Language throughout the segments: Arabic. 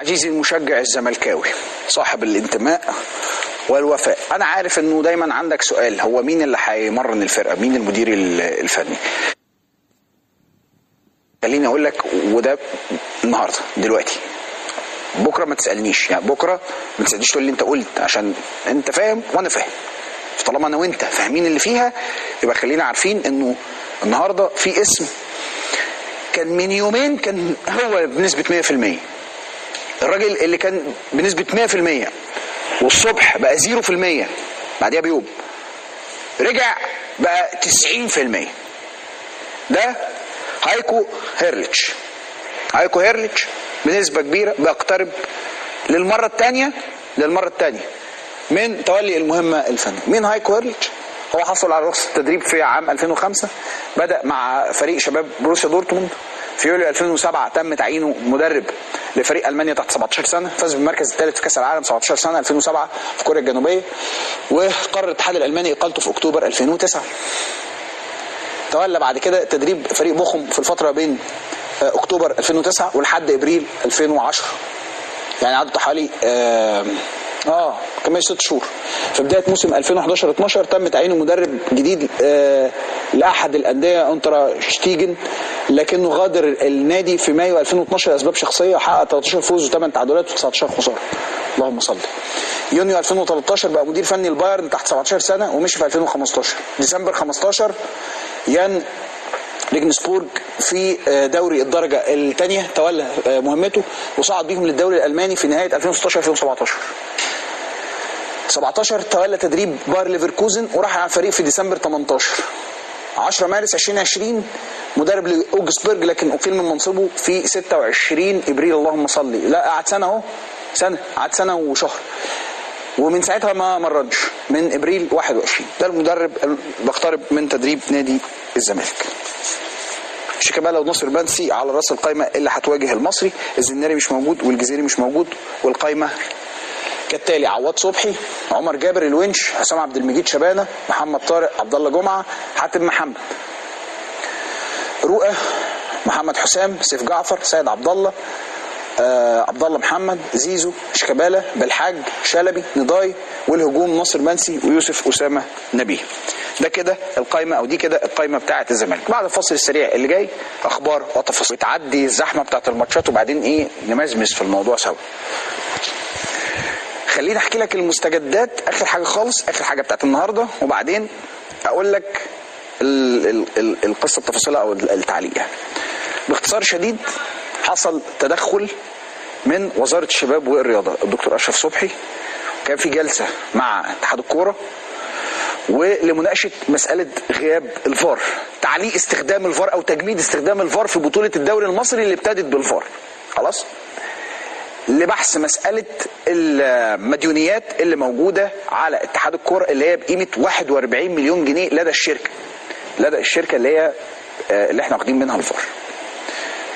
عزيزي المشجع الزملكاوي صاحب الانتماء والوفاء، انا عارف انه دايما عندك سؤال، هو مين اللي هيمرن الفرقه؟ مين المدير الفني؟ خليني اقول لك، وده النهارده دلوقتي، بكره ما تسالنيش، يعني بكره ما تسالنيش تقول لي انت قلت، عشان انت فاهم وانا فاهم. طالما انا وانت فاهمين اللي فيها يبقى خلينا عارفين انه النهارده في اسم كان من يومين كان هو بنسبه 100%، الراجل اللي كان بنسبه 100% والصبح بقى 0% بعديها بيوم رجع بقى 90%. ده هايكو هيرليتش. هايكو هيرليتش بنسبه كبيره بيقترب للمره الثانيه من تولي المهمه الفنيه. مين هايكو هيرليتش؟ هو حصل على رخصه التدريب في عام 2005، بدا مع فريق شباب بروسيا دورتموند. في يوليو 2007 تم تعيينه مدرب لفريق المانيا تحت 17 سنه، فاز بالمركز الثالث في كاس العالم 17 سنه 2007 في كوريا الجنوبيه، وقرر الاتحاد الالماني اقالته في اكتوبر 2009. تولى بعد كده تدريب فريق بوخم في الفتره بين اكتوبر 2009 ولحد ابريل 2010، يعني عدوا حوالي كمان 6 شهور. في بدايه موسم 2011-12 تم تعيينه مدرب جديد لاحد الانديه انترا شتيجن، لكنه غادر النادي في مايو 2012 لاسباب شخصيه، وحقق 13 فوز و8 تعادلات و19 خساره. اللهم صل. يونيو 2013 بقى مدير فني البايرن تحت 17 سنه ومشي في 2015. ديسمبر 15 يان ريجنسبورج في دوري الدرجه الثانيه تولى مهمته وصعد بيهم للدوري الالماني في نهايه 2016-2017. 17 تولى تدريب باير ليفركوزن وراح على الفريق في ديسمبر 18. 10 مارس 2020 مدرب لاوجسبرج، لكن اقيل من منصبه في 26 ابريل. اللهم صل. لا قعد سنه اهو، قعد سنه وشهر، ومن ساعتها ما مرنش من ابريل 21. ده المدرب بيقترب من تدريب نادي الزمالك. شيكابالا وناصر منسي على راس القائمه اللي هتواجه المصري. الزناري مش موجود والجزيري مش موجود، والقائمه كالتالي: عواد صبحي، عمر جابر الونش، حسام عبد المجيد شبانه، محمد طارق، عبد الله جمعه، حاتم محمد، رؤى، محمد حسام، سيف جعفر، سيد عبد الله، عبد الله محمد، زيزو، شيكابالا، بالحاج، شلبي، نضاي، والهجوم ناصر منسي ويوسف اسامه نبيه. ده كده القائمه، او دي كده القائمه بتاعه الزمالك. بعد الفصل السريع اللي جاي اخبار وتفاصيل، تعدي الزحمه بتاعه الماتشات وبعدين نمزمز في الموضوع سوا. خليني احكي لك المستجدات، اخر حاجه خالص، اخر حاجه بتاعت النهارده، وبعدين اقول لك القصه بتفاصيلها او التعليق. يعني باختصار شديد، حصل تدخل من وزاره الشباب والرياضه الدكتور اشرف صبحي، كان في جلسه مع اتحاد الكوره ولمناقشه مساله غياب الفار، تعليق استخدام الفار او تجميد استخدام الفار في بطوله الدوري المصري اللي ابتدت بالفار. خلاص، لبحث مساله المديونيات اللي موجوده على اتحاد الكوره اللي هي بقيمه 41 مليون جنيه لدى الشركه اللي هي اللي احنا واخدين منها الفار.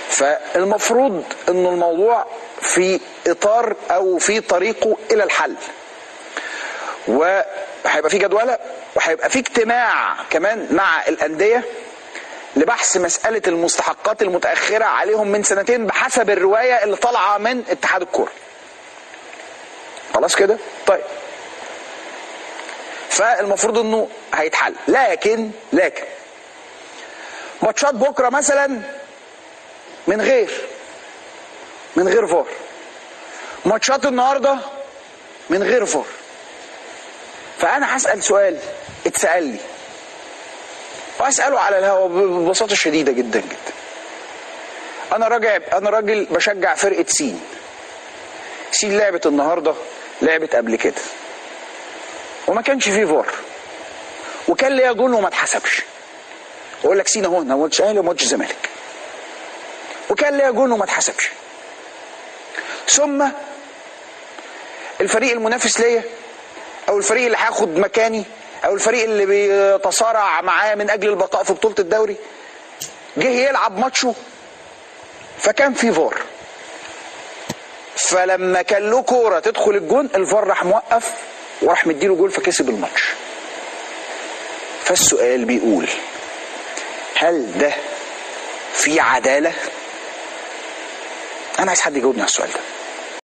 فالمفروض ان الموضوع في اطار او في طريقه الى الحل، وهيبقى في جدوله وهيبقى في اجتماع كمان مع الانديه لبحث مساله المستحقات المتاخره عليهم من 2 سنين بحسب الروايه اللي طالعه من اتحاد الكوره. خلاص كده؟ طيب، فالمفروض انه هيتحل، لكن ماتشات بكره مثلا من غير فار، ماتشات النهارده من غير فار. فانا هسال سؤال اتسال لي واساله على الهواء ببساطه شديده جدا جدا. انا راجل بشجع فرقه سين لعبت النهارده، لعبت قبل كده وما كانش فيه فار، وكان ليا جون وما اتحسبش. اقول لك سين اهو، ما قلتش اهلي وما قلتش زمالك، وكان ليا جون وما اتحسبش. ثم الفريق المنافس ليا او الفريق اللي هياخد مكاني او الفريق اللي بيتصارع معاه من اجل البقاء في بطولة الدوري جه يلعب ماتشه فكان في فار، فلما كان له كوره تدخل الجون الفار راح موقف وراح مديله جول فكسب الماتش. فالسؤال بيقول، هل ده في عدالة؟ انا عايز حد يجاوبني على السؤال ده.